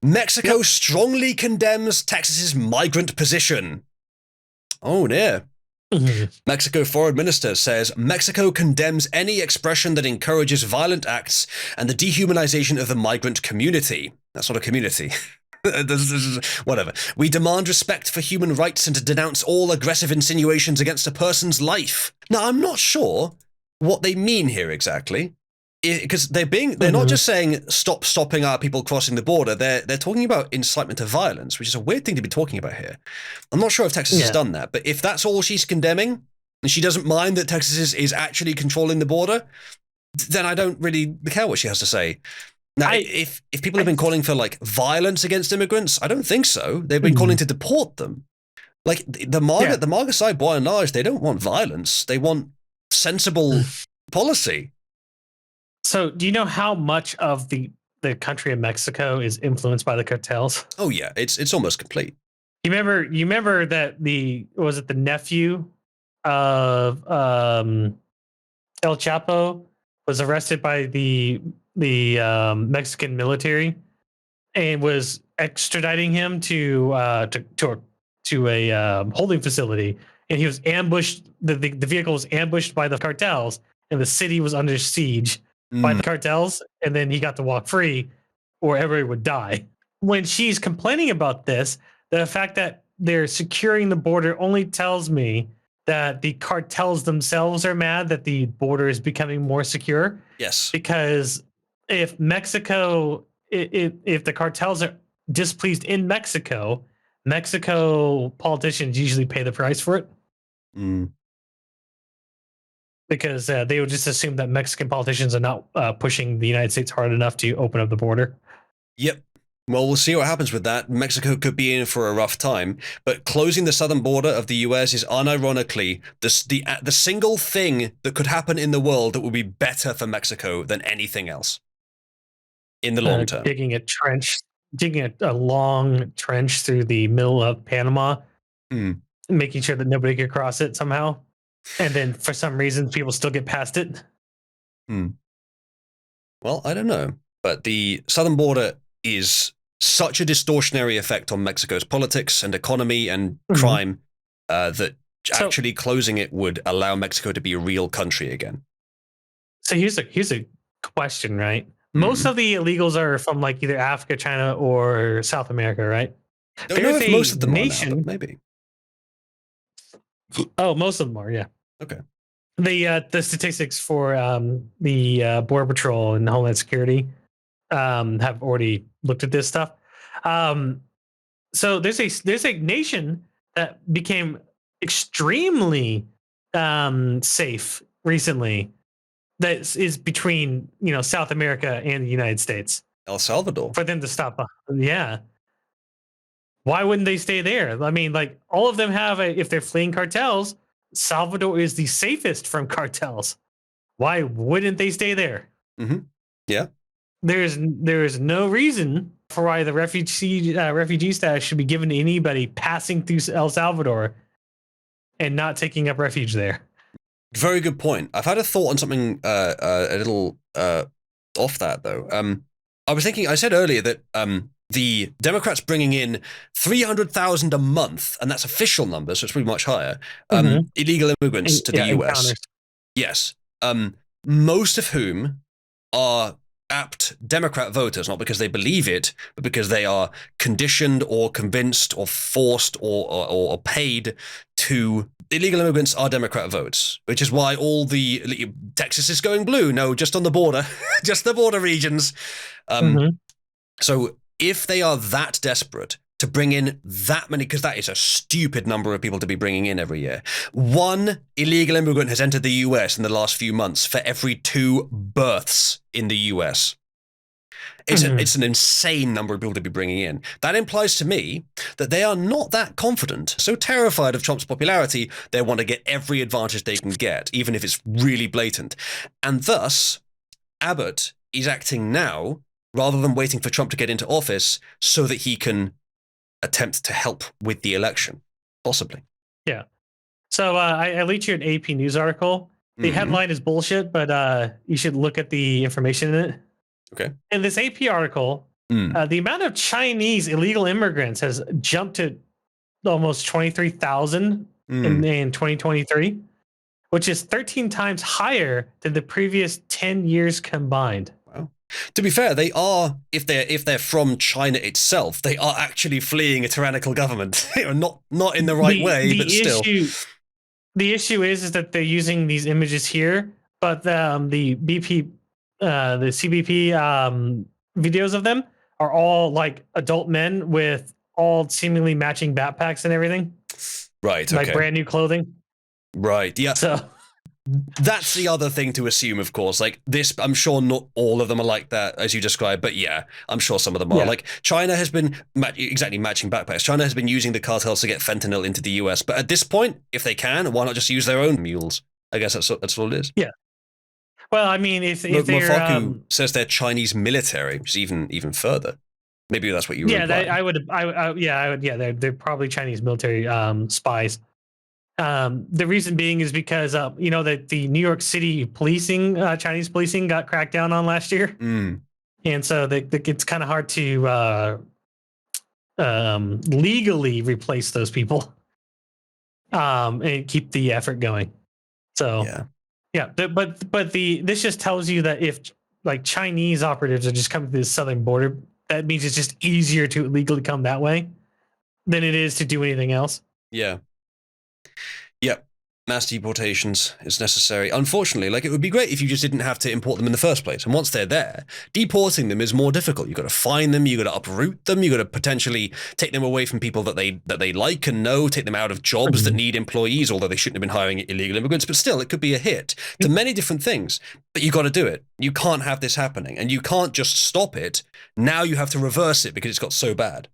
Mexico strongly condemns Texas's migrant position. Oh, dear. Mexico Foreign Minister says Mexico condemns any expression that encourages violent acts and the dehumanization of the migrant community. That's not a community. Whatever. We demand respect for human rights and to denounce all aggressive insinuations against a person's life. Now, I'm not sure what they mean here exactly, because they're not just saying stopping our people crossing the border. They're talking about incitement to violence, which is a weird thing to be talking about here. I'm not sure if Texas has done that, but if that's all she's condemning, and she doesn't mind that Texas is actually controlling the border, then I don't really care what she has to say. Now, if people have been calling for like violence against immigrants, I don't think so. They've been calling to deport them. Like the MAGA side, by and large, they don't want violence. They want sensible policy. So, do you know how much of the country of Mexico is influenced by the cartels? Oh yeah, it's almost complete. You remember that the nephew of El Chapo was arrested by the Mexican military and was extraditing him to a holding facility, and he was ambushed. The vehicle was ambushed by the cartels, and the city was under siege by the cartels, and then he got to walk free, or everybody would die. When she's complaining about this, the fact that they're securing the border only tells me that the cartels themselves are mad that the border is becoming more secure. Yes. Because if Mexico, if the cartels are displeased in Mexico, Mexico politicians usually pay the price for it. Because they would just assume that Mexican politicians are not pushing the United States hard enough to open up the border. Yep. Well, we'll see what happens with that. Mexico could be in for a rough time, but closing the southern border of the US is unironically the single thing that could happen in the world that would be better for Mexico than anything else in the long term. Digging a long trench through the middle of Panama, making sure that nobody could cross it somehow. And then for some reason, people still get past it. Well, I don't know. But the southern border is such a distortionary effect on Mexico's politics and economy and crime that actually closing it would allow Mexico to be a real country again. So here's a question, right? Most of the illegals are from like either Africa, China, or South America, right? Don't know if most of them are now, but maybe. Oh, most of them are, yeah. Okay. The statistics for the Border Patrol and Homeland Security have already looked at this stuff. So there's a nation that became extremely safe recently that is between South America and the United States. El Salvador. For them to stop. Yeah. Why wouldn't they stay there? I mean, like all of them have if they're fleeing cartels, Salvador is the safest from cartels. Why wouldn't they stay there? Yeah. There's no reason for why the refugee status should be given to anybody passing through El Salvador and not taking up refuge there. Very good point. I've had a thought on something a little off that though. I was thinking. I said earlier that the Democrats bringing in 300,000 a month, and that's official numbers, so it's pretty much higher, illegal immigrants to the US. Encounters. Yes. Most of whom are apt Democrat voters, not because they believe it, but because they are conditioned or convinced or forced or paid to. Illegal immigrants are Democrat votes, which is why all the Texas is going blue. No, just on the border, just the border regions. So if they are that desperate to bring in that many, because that is a stupid number of people to be bringing in every year. One illegal immigrant has entered the US in the last few months for every 2 births in the US. It's an insane number of people to be bringing in. That implies to me that they are not that confident, so terrified of Trump's popularity, they want to get every advantage they can get, even if it's really blatant. And thus, Abbott is acting now rather than waiting for Trump to get into office so that he can attempt to help with the election, possibly. Yeah. So I linked you an AP News article. The headline is bullshit, but you should look at the information in it. Okay. In this AP article, The amount of Chinese illegal immigrants has jumped to almost 23,000 in 2023, which is 13 times higher than the previous 10 years combined. Wow. To be fair, they are, if they're from China itself, they are actually fleeing a tyrannical government. not in the right way, but still. The issue is that they're using these images here, but the CBP videos of them are all like adult men with all seemingly matching backpacks and everything. Right. Like brand new clothing. Right. Yeah. So that's the other thing to assume, of course. Like this, I'm sure not all of them are like that, as you described, but yeah, I'm sure some of them are. Yeah. Like China has been matching backpacks. China has been using the cartels to get fentanyl into the US, but at this point, if they can, why not just use their own mules? I guess that's all it is. Yeah. Well, I mean, if they're Mofaku says they're Chinese military, which is even further. Maybe that's what you were implying. Yeah, they're probably Chinese military spies. The reason being is because that the New York City policing, Chinese policing, got cracked down on last year, and so it's kind of hard to legally replace those people and keep the effort going. So but this just tells you that if like Chinese operatives are just coming to the southern border, that means it's just easier to legally come that way than it is to do anything else. Yeah. Yep. Mass deportations is necessary. Unfortunately, like it would be great if you just didn't have to import them in the first place. And once they're there, deporting them is more difficult. You've got to find them, you've got to uproot them, you've got to potentially take them away from people that they like and know, take them out of jobs that need employees, although they shouldn't have been hiring illegal immigrants. But still, it could be a hit to many different things. But you got to do it. You can't have this happening, and you can't just stop it. Now you have to reverse it because it's got so bad.